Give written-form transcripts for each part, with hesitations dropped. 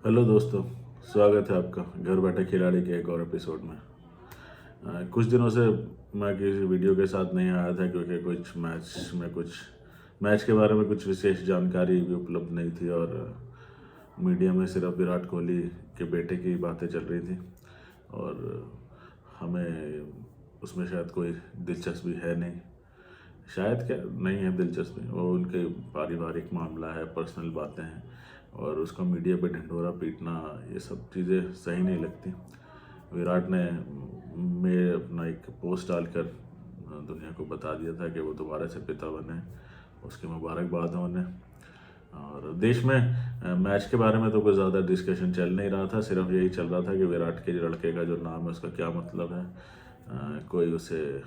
Hello दोस्तों, स्वागत है आपका घर बैठे खिलाड़ी के एक और एपिसोड में। कुछ दिनों से मैं किसी वीडियो के साथ नहीं आया था क्योंकि कुछ मैच के बारे में कुछ विशेष जानकारी भी उपलब्ध नहीं थी और मीडिया में सिर्फ विराट कोहली के बेटे की बातें चल रही थी और हमें उसमें शायद कोई दिलचस्पी है नहीं। शायद क्या नहीं है दिलचस्पी, वो उनके पारिवारिक मामला है, पर्सनल बातें हैं और उसका मीडिया पे ढिंढोरा पीटना, ये सब चीज़ें सही नहीं लगती। विराट ने मैं अपना एक पोस्ट डालकर दुनिया को बता दिया था कि वो दोबारा से पिता बने, उसकी मुबारकबाद हो उन्हें। और देश में मैच के बारे में तो कोई ज़्यादा डिस्कशन चल नहीं रहा था, सिर्फ यही चल रहा था कि विराट के लड़के का जो नाम है उसका क्या मतलब है। कोई उसे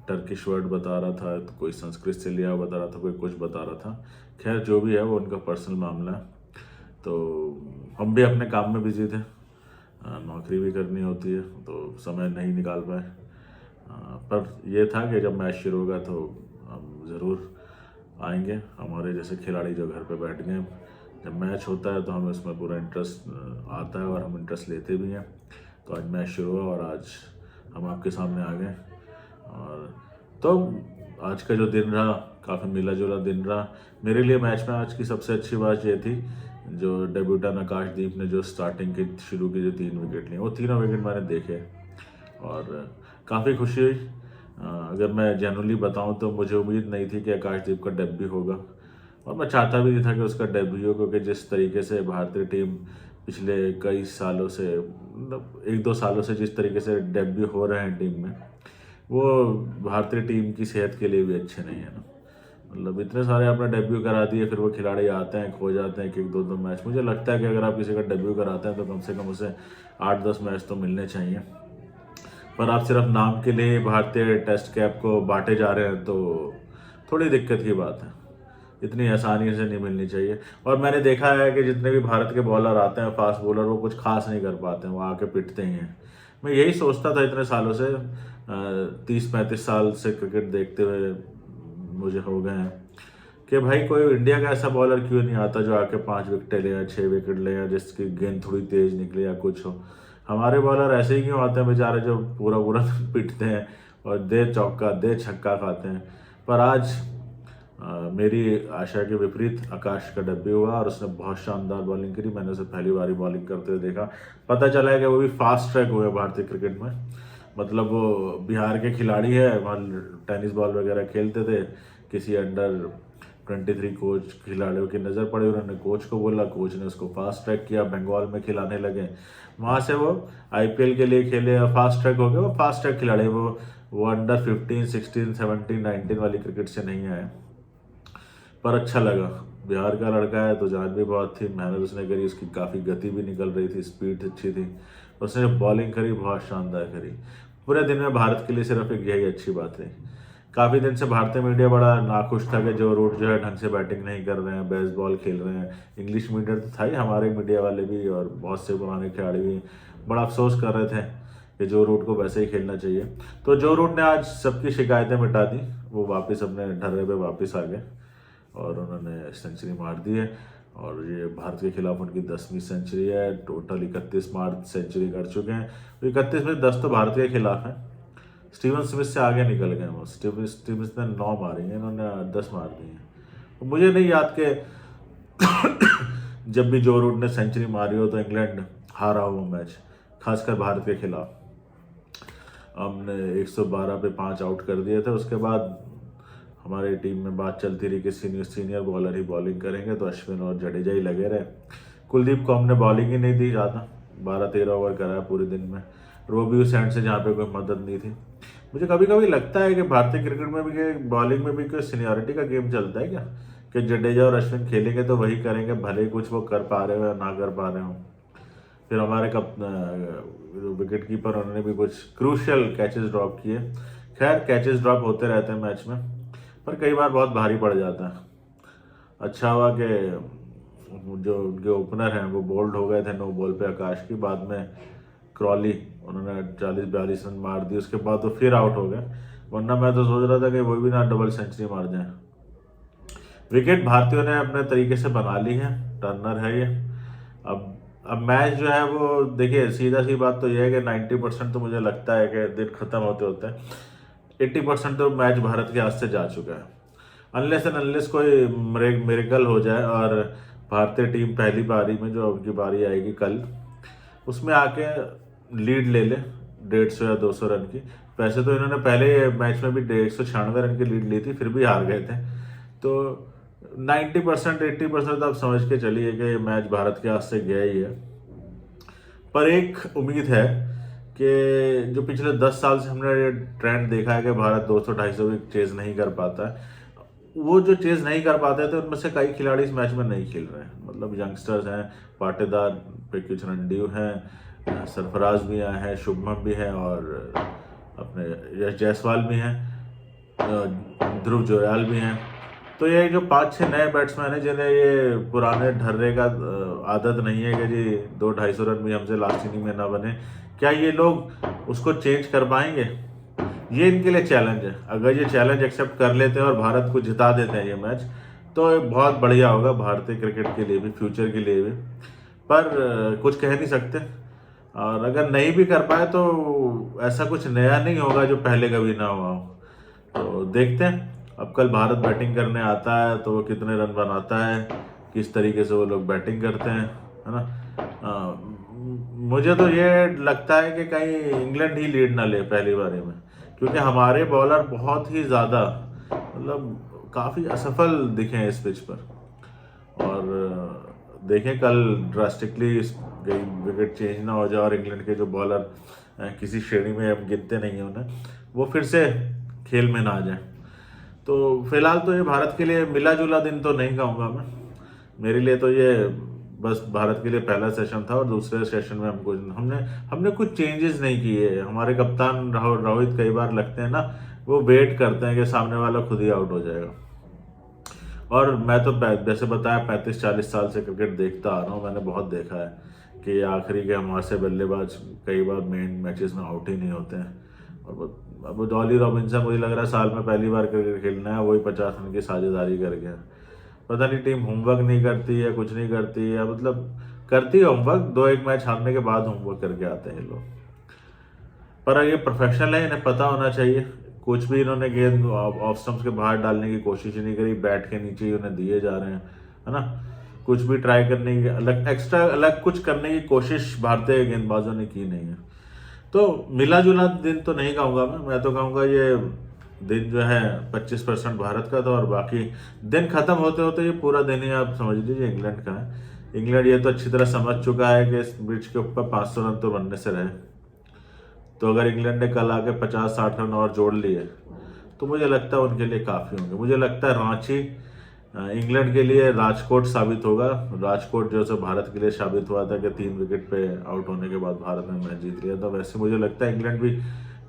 टर्किश वर्ड बता रहा था, तो कोई संस्कृत से लिया बता रहा था, कोई कुछ बता रहा था। खैर जो भी है वो उनका पर्सनल मामला है। तो हम भी अपने काम में बिजी थे, नौकरी भी करनी होती है तो समय नहीं निकाल पाए। पर यह था कि जब मैच शुरू होगा तो हम ज़रूर आएंगे। हमारे जैसे खिलाड़ी जो घर पे बैठ गए, जब मैच होता है तो हमें उसमें पूरा इंटरेस्ट आता है और हम इंटरेस्ट लेते भी हैं। तो आज मैच शुरू हुआ और आज हम आपके सामने आ गए। और तो आज का जो दिन रहा काफ़ी मिला जुला दिन रहा मेरे लिए। मैच में आज की सबसे अच्छी बात ये थी, जो डेब्यूटन आकाशदीप ने जो स्टार्टिंग की शुरू की जो 3 विकेट लिए, वो तीनों विकेट मैंने देखे और काफ़ी खुशी हुई। अगर मैं जनरली बताऊं तो मुझे उम्मीद नहीं थी कि आकाशदीप का डेब्यू होगा और मैं चाहता भी नहीं था कि उसका डेब्यू हो, क्योंकि जिस तरीके से भारतीय टीम पिछले कई सालों से, मतलब 1-2 सालों से जिस तरीके से डेब्यू हो रहे हैं टीम में, वो भारतीय टीम की सेहत के लिए भी अच्छे नहीं है ना। मतलब इतने सारे आपने डेब्यू करा दिए, फिर वो खिलाड़ी आते हैं, खो जाते हैं, 1-2 मैच। मुझे लगता है कि अगर आप किसी का डेब्यू कराते हैं तो कम से कम उसे 8-10 मैच तो मिलने चाहिए। पर आप सिर्फ नाम के लिए भारतीय टेस्ट कैप को बांटे जा रहे हैं तो थोड़ी दिक्कत की बात है। इतनी आसानी से नहीं मिलनी चाहिए। और मैंने देखा है कि जितने भी भारत के बॉलर आते हैं, फास्ट बॉलर, वो कुछ खास नहीं कर पाते हैं, वो आके पिटते ही हैं। मैं यही सोचता था इतने सालों से, 30-35 साल से क्रिकेट देखते हुए मुझे हो गए हैं, कि भाई कोई इंडिया का ऐसा बॉलर क्यों नहीं आता जो आके 5 विकेट ले या 6 विकेट ले या जिसकी गेंद थोड़ी तेज निकले या कुछ हो। हमारे बॉलर ऐसे ही क्यों आते हैं बेचारे, जो पूरा पूरा पिटते हैं और दे चौका दे छक्का खाते हैं। पर आज मेरी आशा के विपरीत आकाश का डेब्यू हुआ और उसने बहुत शानदार बॉलिंग करी। मैंने उसे पहली बार बॉलिंग करते हुए देखा, पता चला है कि वो भी फास्ट ट्रैक हुए भारतीय क्रिकेट में। मतलब वो बिहार के खिलाड़ी है, वहाँ टेनिस बॉल वगैरह खेलते थे। किसी अंडर 23 कोच खिलाड़ियों की नज़र पड़ी, उन्होंने कोच को बोला, कोच ने उसको फास्ट ट्रैक किया, बंगाल में खिलाने लगे। वहाँ से वो आईपीएल के लिए खेले, फास्ट ट्रैक हो गए। वो फास्ट ट्रैक खिलाड़ी, वो अंडर 15, 16, 17, 19 वाली क्रिकेट से नहीं आए। पर अच्छा लगा, बिहार का लड़का है तो जान भी बहुत थी, मेहनत उसने करी, उसकी काफ़ी गति भी निकल रही थी, स्पीड अच्छी थी। उसने जो बॉलिंग करी बहुत शानदार करी। पूरे दिन में भारत के लिए सिर्फ एक यही अच्छी बात है। काफ़ी दिन से भारतीय मीडिया बड़ा नाखुश था कि जो रूट जो है ढंग से बैटिंग नहीं कर रहे हैं, बेसबॉल खेल रहे हैं। इंग्लिश मीडिया तो था ही, हमारे मीडिया वाले भी और बहुत से पुराने खिलाड़ी भी बड़ा अफसोस कर रहे थे कि जो रूट को वैसे ही खेलना चाहिए। तो जो रूट ने आज सबकी शिकायतें मिटा दी, वो वापस अपने ढर्रे पे वापस आ गए और उन्होंने सेंचुरी मार दी है। और ये भारत के खिलाफ उनकी 10वीं सेंचुरी है। टोटल 31 मार सेंचुरी कर चुके हैं। 31 में 10 तो भारत के खिलाफ हैं। स्टीवन स्मिथ से आगे निकल गए वो। स्टीवन स्मिथ ने 9 मारी हैं, इन्होंने 10 मार दी हैं। तो मुझे नहीं याद कि जब भी जो रूट ने सेंचुरी मारी हो तो इंग्लैंड हारा हो वो मैच, खासकर भारत के खिलाफ। हमने 112 पे 5 आउट कर दिए थे। उसके बाद हमारी टीम में बात चलती रही कि सीनियर बॉलर ही बॉलिंग करेंगे, तो अश्विन और जडेजा ही लगे रहे। कुलदीप को हमने बॉलिंग ही नहीं दी ज़्यादा, 12-13 ओवर कराया पूरे दिन में। वो भी उस एंड से जहाँ पे कोई मदद नहीं थी। मुझे कभी कभी लगता है कि भारतीय क्रिकेट में भी बॉलिंग में भी कोई सीनियरिटी का गेम चलता है क्या, कि जडेजा और अश्विन खेलेंगे तो वही करेंगे, भले ही कुछ वो कर पा रहे हो या ना कर पा रहे हो। फिर हमारे विकेट कीपर, उन्होंने भी कुछ क्रूशियल कैचेस ड्रॉप किए। खैर कैचेस ड्रॉप होते रहते हैं मैच में, पर कई बार बहुत भारी पड़ जाता है। अच्छा हुआ कि जो उनके ओपनर हैं वो बोल्ड हो गए थे 9 बॉल पे आकाश की। बाद में क्रॉली, उन्होंने 40-42 रन मार दी, उसके बाद वो फिर आउट हो गए। वरना मैं तो सोच रहा था कि वो भी ना डबल सेंचुरी मार जाए। विकेट भारतीयों ने अपने तरीके से बना ली है, टर्नर है ये। अब मैच जो है वो देखिए, सीधा सी बात तो ये है कि 90% तो मुझे लगता है कि दिन खत्म होते होते 80% तो मैच भारत के हाथ से जा चुका है। अनलेस एंड अनलेस कोई मिरेकल हो जाए और भारतीय टीम पहली पारी में, जो उनकी बारी आएगी कल, उसमें आके लीड ले ले 150 या 200 रन की। वैसे तो इन्होंने पहले मैच में भी 196 रन की लीड ली थी, फिर भी हार गए थे। तो 90% 80% तो आप समझ के चलिए कि ये मैच भारत के हाथ से गया ही है। पर एक उम्मीद है कि जो पिछले 10 साल से हमने ये ट्रेंड देखा है कि भारत 200-250 भी चेज नहीं कर पाता है, वो जो चेज नहीं कर पाते थे उनमें से कई खिलाड़ी इस मैच में नहीं खेल रहे हैं। मतलब यंगस्टर्स हैं, पाटीदार पे कुछ रणडीव हैं, सरफराज भी आए हैं, शुभमन भी हैं और अपने यश जायसवाल भी हैं, ध्रुव जुरैल भी हैं। तो ये जो 5-6 नए बैट्समैन हैं जिन्हें ये पुराने ढर्रे का आदत नहीं है कि जी 200-250 रन भी हमसे लास्ट इनिंग में ना बने, क्या ये लोग उसको चेंज कर पाएंगे? ये इनके लिए चैलेंज है। अगर ये चैलेंज एक्सेप्ट कर लेते हैं और भारत को जिता देते हैं ये मैच, तो ये बहुत बढ़िया होगा भारतीय क्रिकेट के लिए भी, फ्यूचर के लिए भी। पर कुछ कह नहीं सकते, और अगर नहीं भी कर पाए तो ऐसा कुछ नया नहीं होगा जो पहले कभी ना हुआ हो। तो देखते हैं अब कल भारत बैटिंग करने आता है तो वो कितने रन बनाता है, किस तरीके से वो लोग बैटिंग करते हैं, है ना। मुझे तो ये लगता है कि कहीं इंग्लैंड ही लीड ना ले पहली बारी में, क्योंकि हमारे बॉलर बहुत ही ज़्यादा, मतलब काफ़ी असफल दिखे हैं इस पिच पर। और देखें कल ड्रास्टिकली विकेट चेंज ना हो जाए और इंग्लैंड के जो बॉलर किसी श्रेणी में अब गिनते नहीं हैं उन्हें, वो फिर से खेल में ना आ जाए। तो फिलहाल तो ये भारत के लिए मिला जुला दिन तो नहीं कहूँगा मैं। मेरे लिए तो ये बस भारत के लिए पहला सेशन था और दूसरे सेशन में हमने कुछ चेंजेस नहीं किए। हमारे कप्तान रोहित कई बार लगते हैं ना, वो वेट करते हैं कि सामने वाला खुद ही आउट हो जाएगा। और मैं तो जैसे बताया 35-40 साल से क्रिकेट देखता आ रहा हूँ, मैंने बहुत देखा है कि आखिरी के हमारे से बल्लेबाज कई बार मेन मैचेस में आउट ही नहीं होते हैं। और अब डॉली रॉबिन्सन मुझे लग रहा है साल में पहली बार क्रिकेट खेलना है, वही 50 रन की साझेदारी कर गया। पता नहीं टीम होमवर्क नहीं करती है, कुछ नहीं करती है, मतलब करती है होमवर्क, 2-1 मैच हारने के बाद होमवर्क करके आते हैं लोग। पर ये प्रोफेशनल है, इन्हें पता होना चाहिए। कुछ भी इन्होंने गेंद ऑफ स्टंप्स के बाहर डालने की कोशिश ही नहीं करी, बैट के नीचे ही उन्हें दिए जा रहे हैं, है ना। कुछ भी ट्राई करने की अलग कुछ करने की कोशिश भारतीय गेंदबाजों ने की नहीं है। तो मिला जुला दिन तो नहीं कहूँगा मैं तो कहूँगा ये दिन जो है 25% भारत का था और बाकी दिन खत्म होते होते ये पूरा दिन ही आप समझ लीजिए इंग्लैंड का है। इंग्लैंड ये तो अच्छी तरह समझ चुका है कि इस ब्रिज के ऊपर 500 रन तो बनने से रहे। तो अगर इंग्लैंड ने कल आके 50-60 रन और जोड़ लिए तो मुझे लगता है उनके लिए काफ़ी होंगे। मुझे लगता है रांची इंग्लैंड के लिए राजकोट साबित होगा। राजकोट जो है भारत के लिए साबित हुआ था कि 3 विकेट पे आउट होने के बाद भारत ने मैच जीत लिया था, वैसे मुझे लगता है इंग्लैंड भी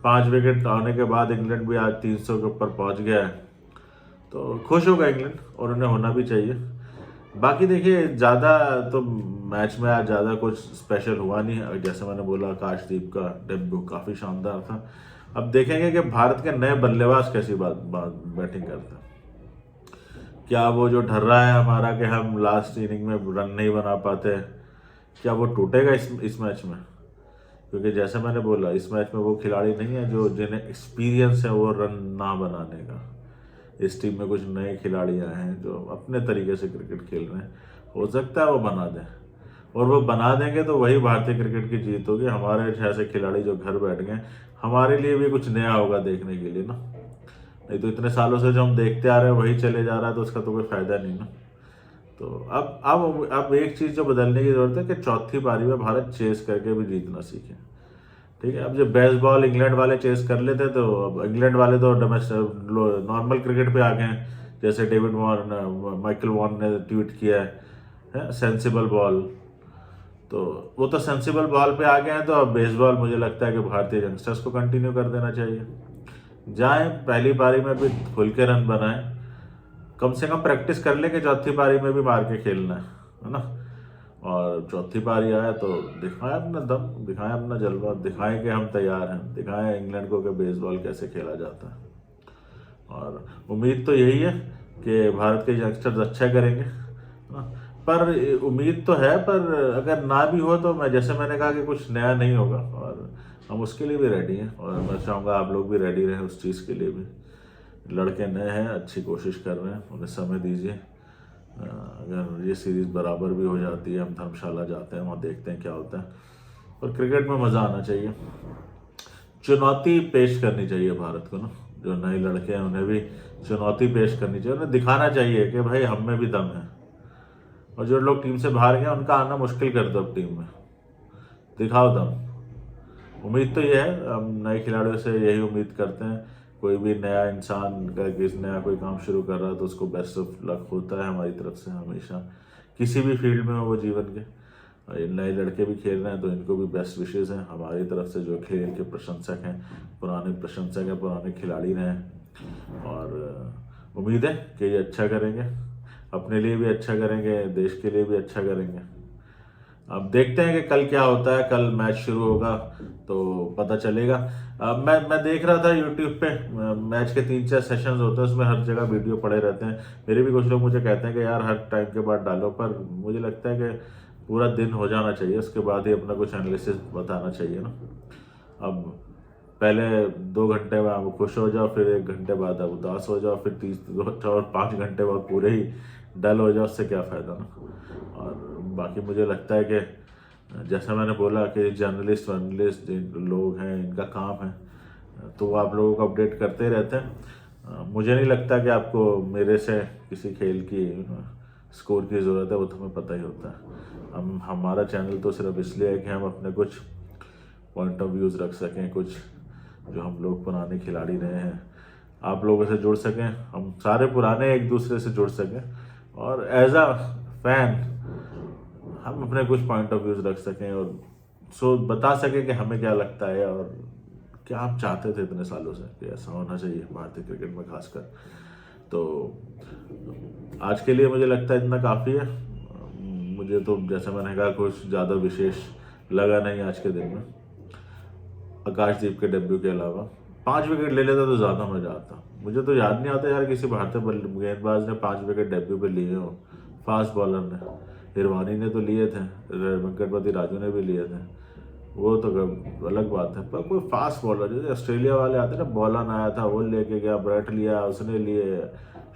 5 विकेट आने के बाद इंग्लैंड भी आज 300 के ऊपर पहुंच गया है। तो खुश होगा इंग्लैंड और उन्हें होना भी चाहिए। बाकी देखिए ज़्यादा तो मैच में आज ज़्यादा कुछ स्पेशल हुआ नहीं। जैसे मैंने बोला आकाशदीप का डेब्यू काफ़ी शानदार था। अब देखेंगे कि भारत के नए बल्लेबाज कैसी बैटिंग करते हैं। क्या वो जो ढर्रा है हमारा कि हम लास्ट इनिंग में रन नहीं बना पाते, क्या वो टूटेगा इस मैच में? क्योंकि जैसे मैंने बोला इस मैच में वो खिलाड़ी नहीं है जो जिन्हें एक्सपीरियंस है वो रन ना बनाने का। इस टीम में कुछ नए खिलाड़ी आए हैं जो अपने तरीके से क्रिकेट खेल रहे हैं, हो सकता है वो बना दें, और वो बना देंगे तो वही भारतीय क्रिकेट की जीत होगी। हमारे ऐसे खिलाड़ी जो घर बैठ गए, हमारे लिए भी कुछ नया होगा देखने के लिए ना। नहीं तो इतने सालों से जो हम देखते आ रहे हैं वही चले जा रहा है तो उसका तो कोई फायदा नहीं ना। तो अब एक चीज़ जो बदलने की जरूरत है कि चौथी पारी में भारत चेस करके भी जीतना सीखे। ठीक है, अब जब बेस्ट बॉल इंग्लैंड वाले चेस कर लेते तो अब इंग्लैंड वाले तो नॉर्मल क्रिकेट पे आ गए हैं। जैसे डेविड वॉर्न, माइकल वॉर्न ने ट्वीट किया है सेंसिबल बॉल, तो वो तो सेंसिबल बॉल पे आ गए हैं। तो अब बेसबॉल मुझे लगता है कि भारतीय यंगस्टर्स को कंटिन्यू कर देना चाहिए। जाएं पहली पारी में भी खुल के रन बनाएं, कम से कम प्रैक्टिस कर ले कि चौथी पारी में भी मार के खेलना है ना। और चौथी पारी आया तो दिखाएं अपना दम, दिखाएं अपना जलवा, दिखाएं कि हम तैयार हैं, दिखाएं इंग्लैंड को कि बेसबॉल कैसे खेला जाता है। और उम्मीद तो यही है कि भारत के यंगस्टर्स अच्छा करेंगे ना। पर उम्मीद तो है, पर अगर ना भी हो तो जैसे मैंने कहा कि कुछ नया नहीं होगा, और हम उसके लिए भी रेडी हैं, और मैं चाहूँगा आप लोग भी रेडी रहें उस चीज़ के लिए भी। लड़के नए हैं, अच्छी कोशिश कर रहे हैं, उन्हें समय दीजिए। अगर ये सीरीज़ बराबर भी हो जाती है, हम धर्मशाला जाते हैं, वहाँ देखते हैं क्या होता है। और क्रिकेट में मज़ा आना चाहिए, चुनौती पेश करनी चाहिए भारत को ना। जो नए लड़के हैं उन्हें भी चुनौती पेश करनी चाहिए, उन्हें दिखाना चाहिए कि भाई हम में भी दम है। और जो लोग टीम से बाहर गए उनका आना मुश्किल कर दो अब टीम में, दिखाओ दम। उम्मीद तो ये है, हम नए खिलाड़ियों से यही उम्मीद करते हैं। कोई भी नया इंसान का नया कोई काम शुरू कर रहा है तो उसको बेस्ट ऑफ लक होता है हमारी तरफ से हमेशा, किसी भी फील्ड में हो वो जीवन के। ये नए लड़के भी खेल रहे हैं तो इनको भी बेस्ट विशेज़ हैं हमारी तरफ से, जो खेल के प्रशंसक हैं, पुराने प्रशंसक हैं, पुराने खिलाड़ी रहे हैं। और उम्मीद है कि ये अच्छा करेंगे, अपने लिए भी अच्छा करेंगे, देश के लिए भी अच्छा करेंगे। अब देखते हैं कि कल क्या होता है। कल मैच शुरू होगा तो पता चलेगा। मैं देख रहा था यूट्यूब पे, मैच के 3-4 सेशंस होते हैं, उसमें हर जगह वीडियो पड़े रहते हैं। मेरे भी कुछ लोग मुझे कहते हैं कि यार हर टाइम के बाद डालो, पर मुझे लगता है कि पूरा दिन हो जाना चाहिए, उसके बाद ही अपना कुछ एनालिसिस बताना चाहिए ना। अब पहले 2 घंटे में आप खुश हो जाओ, फिर 1 घंटे बाद आप उदास हो जाओ, फिर 30 और 5 घंटे बाद पूरे ही डल हो जाओ, उससे क्या फ़ायदा ना। और बाकी मुझे लगता है कि जैसा मैंने बोला कि जर्नलिस्ट वर्नलिस्ट जिन लोग हैं इनका काम है, तो वो आप लोगों को अपडेट करते रहते हैं। मुझे नहीं लगता कि आपको मेरे से किसी खेल की स्कोर की ज़रूरत है, वो तो हमें पता ही होता है। हमारा चैनल तो सिर्फ इसलिए है कि हम अपने कुछ पॉइंट ऑफ व्यूज़ रख सकें, कुछ जो हम लोग पुराने खिलाड़ी रहे हैं आप लोगों से जुड़ सकें, हम सारे पुराने एक दूसरे से जुड़ सकें, और एज अ फैन हम अपने कुछ पॉइंट ऑफ व्यूज़ रख सकें, और बता सकें कि हमें क्या लगता है और क्या आप चाहते थे इतने सालों से कि ऐसा होना चाहिए भारतीय क्रिकेट में खासकर। तो आज के लिए मुझे लगता है इतना काफ़ी है। मुझे तो जैसा मैंने कहा कुछ ज़्यादा विशेष लगा नहीं आज के दिन में, आकाशदीप के डेब्यू के अलावा। 5 विकेट ले लेता तो ज़्यादा मज़ा आता। मुझे तो याद नहीं आता यार किसी भारतीय गेंदबाज ने 5 विकेट डेब्यू पे लिए हो। फास्ट बॉलर ने, हिरवानी ने तो लिए थे, वेंकटपति राजू ने भी लिए थे, वो तो अलग बात है। पर कोई फास्ट बॉलर जैसे ऑस्ट्रेलिया वाले आते ना, बॉलन आया था वो लेके गया, ब्रेट लिया उसने लिए,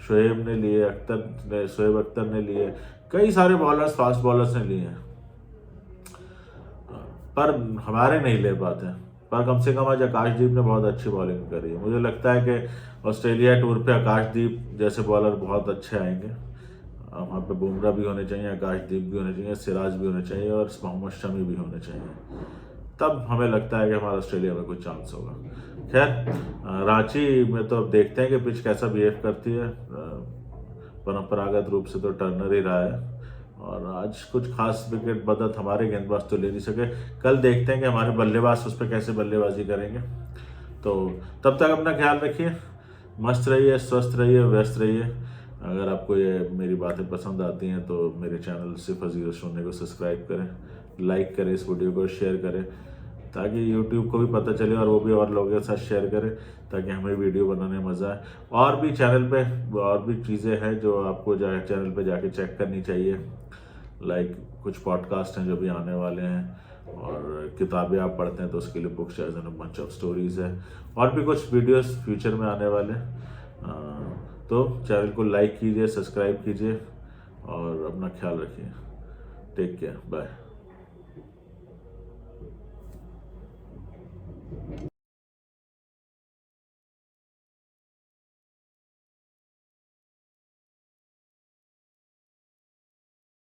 शोएब ने लिए, शोएब अख्तर ने लिए, कई सारे बॉलर्स फास्ट बॉलर्स ने लिए हैं, पर हमारे नहीं ले पाते। पर कम से कम आज आकाशदीप ने बहुत अच्छी बॉलिंग करी है। मुझे लगता है कि ऑस्ट्रेलिया टूर पे आकाशदीप जैसे बॉलर बहुत अच्छे आएंगे। वहाँ पे बुमराह भी होने चाहिए, आकाशदीप भी होने चाहिए, सिराज भी होने चाहिए, और मोहम्मद शमी भी होने चाहिए। तब हमें लगता है कि हमारा ऑस्ट्रेलिया में कुछ चांस होगा। खैर रांची में तो अब देखते हैं कि पिच कैसा बिहेव करती है। परंपरागत रूप से तो टर्नर ही रहा है, और आज कुछ खास विकेट बदत हमारे गेंदबाज तो ले नहीं सके। कल देखते हैं कि हमारे बल्लेबाज उस पर कैसे बल्लेबाजी करेंगे। तो तब तक अपना ख्याल रखिए, मस्त रहिए, स्वस्थ रहिए, व्यस्त रहिए। अगर आपको ये मेरी बातें पसंद आती हैं तो मेरे चैनल 0 को सब्सक्राइब करें, लाइक करें, इस वीडियो को शेयर करें, ताकि यूट्यूब को भी पता चले और वो भी और लोगों के साथ शेयर करें, ताकि हमें वीडियो बनाने में मज़ा आए। और भी चैनल पे और भी चीज़ें हैं जो आपको चैनल पे जाके चेक करनी चाहिए। लाइक कुछ पॉडकास्ट हैं जो भी आने वाले हैं, और किताबें आप पढ़ते हैं तो उसके लिए books as an bunch of stories है, और भी कुछ वीडियोस फ्यूचर में आने वाले हैं। तो चैनल को लाइक कीजिए, सब्सक्राइब कीजिए, और अपना ख्याल रखिए। Take care, bye.